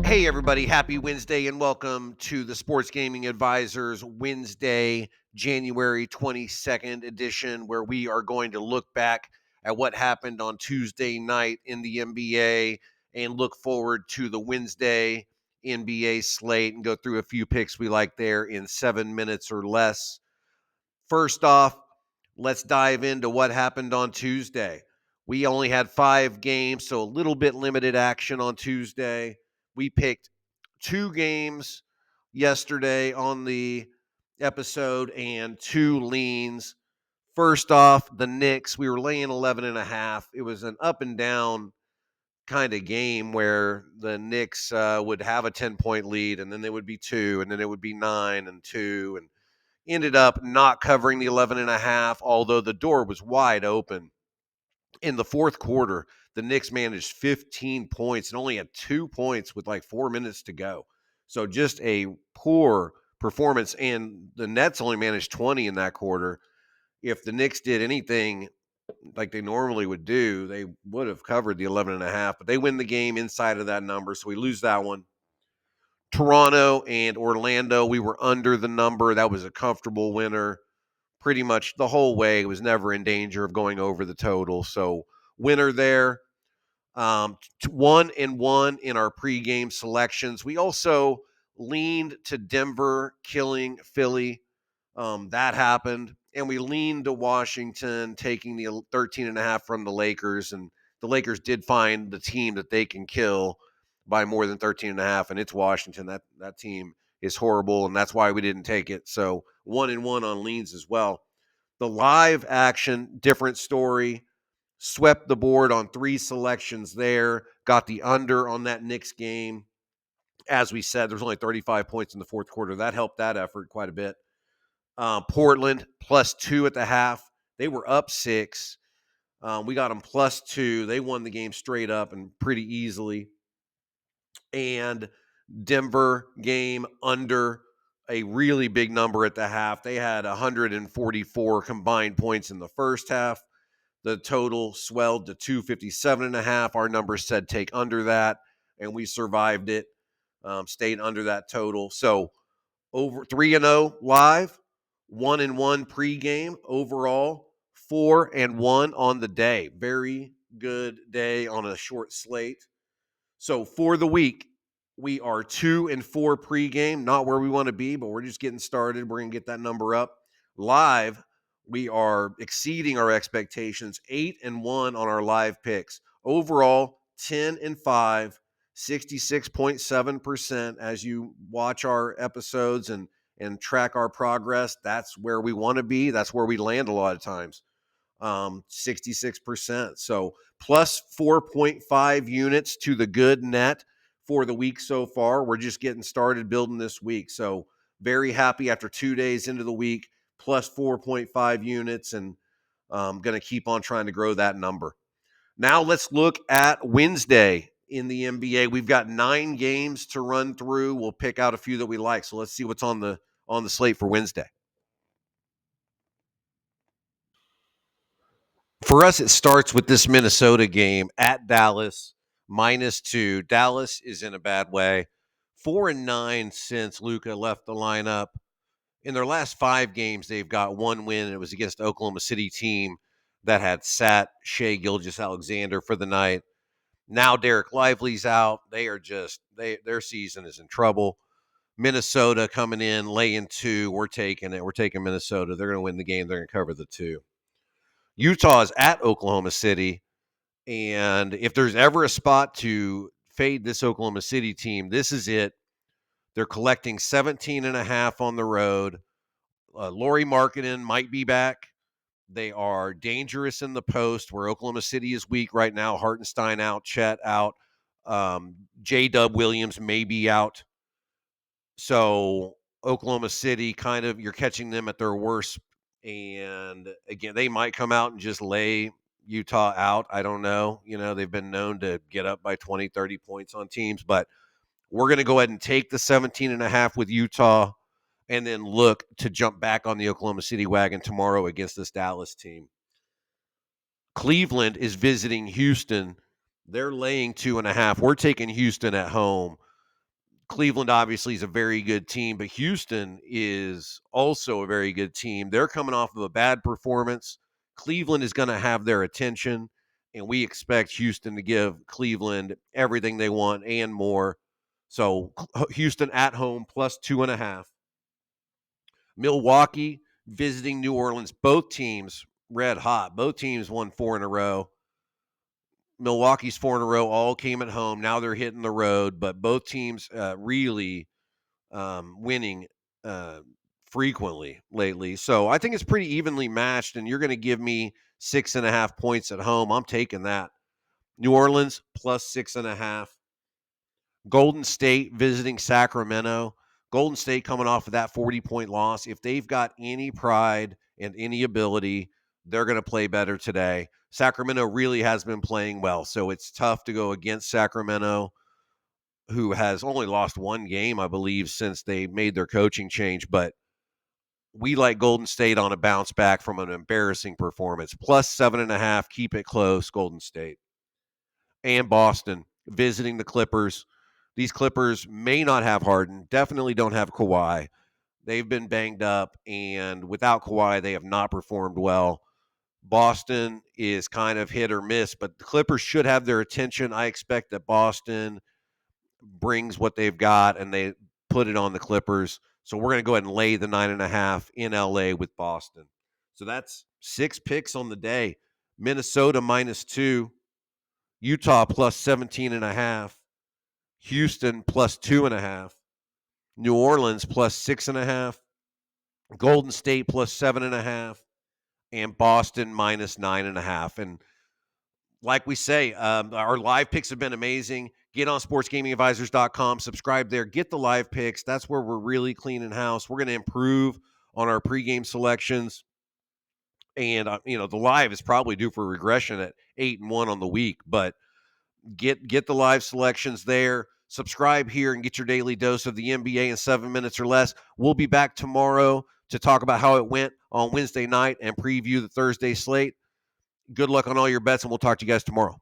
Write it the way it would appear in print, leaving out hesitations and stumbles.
Hey, everybody. Happy Wednesday and welcome to the Sports Gaming Advisors Wednesday, January 22nd edition, where we are going to look back at what happened on Tuesday night in the NBA and look forward to the Wednesday NBA slate and go through a few picks we like there in 7 minutes or less. First off, let's dive into what happened on Tuesday. We only had 5 games, so a little bit limited action on Tuesday. We picked 2 games yesterday on the episode and 2 leans. First off, the Knicks, we were laying 11.5. It was an up and down kind of game where the Knicks would have a 10-point lead, and then they would be 2, and then it would be 9 and 2, and ended up not covering the 11.5, although the door was wide open. In the fourth quarter, the Knicks managed 15 points and only had 2 points with like 4 minutes to go. So just a poor performance. And the Nets only managed 20 in that quarter. If the Knicks did anything like they normally would do, they would have covered the 11.5, but they win the game inside of that number. So we lose that one. Toronto and Orlando, we were under the number. That was a comfortable winner pretty much the whole way. It was never in danger of going over the total. So winner there. 1-1 in our pregame selections. We also leaned to Denver killing Philly. That happened. And we leaned to Washington taking the 13.5 from the Lakers. And the Lakers did find the team that they can kill by more than 13.5, and it's Washington. That team is horrible, and that's why we didn't take it. So 1-1 on leans as well. The live action, different story. Swept the board on 3 selections there. Got the under on that Knicks game. As we said, there's only 35 points in the fourth quarter. That helped that effort quite a bit. Portland +2 at the half. They were up 6. We got them +2. They won the game straight up and pretty easily. And Denver game under a really big number at the half. They had 144 combined points in the first half. The total swelled to 257.5. Our numbers said take under that, and we survived it, stayed under that total. So over 3-0 live, 1-1 pregame overall, 4-1 on the day. Very good day on a short slate. So for the week, we are 2-4 pregame, not where we want to be, but we're just getting started. We're going to get that number up. Live, we are exceeding our expectations, 8-1 on our live picks. Overall, 10-5, 66.7%. As you watch our episodes and track our progress, that's where we want to be. That's where we land a lot of times. 66%. So plus 4.5 units to the good net for the week so far. We're just getting started building this week. So very happy after 2 days into the week, plus 4.5 units, and going to keep on trying to grow that number. Now let's look at Wednesday in the NBA. We've got 9 games to run through. We'll pick out a few that we like. So let's see what's on the slate for Wednesday. For us, it starts with this Minnesota game at Dallas, -2. Dallas is in a bad way. 4-9 since Luka left the lineup. In their last 5 games, they've got 1 win, and it was against Oklahoma City team that had sat Shai Gilgeous-Alexander for the night. Now Derek Lively's out. They are just their season is in trouble. Minnesota coming in, laying 2. We're taking it. We're taking Minnesota. They're going to win the game. They're going to cover the 2. Utah is at Oklahoma City, and if there's ever a spot to fade this Oklahoma City team, this is it. They're collecting 17.5 on the road. Lauri Markkanen might be back. They are dangerous in the post, where Oklahoma City is weak right now. Hartenstein out, Chet out. J-Dub Williams may be out. So Oklahoma City, kind of, you're catching them at their worst. And again, they might come out and just lay Utah out. I don't know. They've been known to get up by 20, 30 points on teams, but we're going to go ahead and take the 17.5 with Utah. and then look to jump back on the Oklahoma City wagon tomorrow against this Dallas team. Cleveland is visiting Houston. They're laying 2.5. We're taking Houston at home. Cleveland obviously is a very good team, but Houston is also a very good team. They're coming off of a bad performance. Cleveland is going to have their attention, and we expect Houston to give Cleveland everything they want and more. So Houston at home plus 2.5. Milwaukee visiting New Orleans. Both teams red hot. Both teams won 4 in a row. Milwaukee's 4 in a row all came at home. Now they're hitting the road, but both teams really winning uh, frequently lately. So I think it's pretty evenly matched, and you're going to give me 6.5 points at home. I'm taking that. New Orleans plus 6.5. Golden State visiting Sacramento. Golden State coming off of that 40-point loss. If they've got any pride and any ability, they're going to play better today. Sacramento really has been playing well, so it's tough to go against Sacramento, who has only lost one game, I believe, since they made their coaching change. But we like Golden State on a bounce back from an embarrassing performance. Plus 7.5, keep it close, Golden State. And Boston visiting the Clippers. These Clippers may not have Harden, definitely don't have Kawhi. They've been banged up, and without Kawhi, they have not performed well. Boston is kind of hit or miss, but the Clippers should have their attention. I expect that Boston brings what they've got and they put it on the Clippers. So we're going to go ahead and lay the 9.5 in LA with Boston. So that's 6 picks on the day. Minnesota -2, Utah plus 17.5, Houston plus 2.5, New Orleans plus 6.5, Golden State plus 7.5, and Boston -9.5. And like we say, our live picks have been amazing. Get on sportsgamingadvisors.com, subscribe there, get the live picks. That's where we're really cleaning house. We're going to improve on our pregame selections. And, the live is probably due for regression at 8-1 on the week, but get the live selections there. Subscribe here and get your daily dose of the NBA in 7 minutes or less. We'll be back tomorrow to talk about how it went on Wednesday night and preview the Thursday slate. Good luck on all your bets, and we'll talk to you guys tomorrow.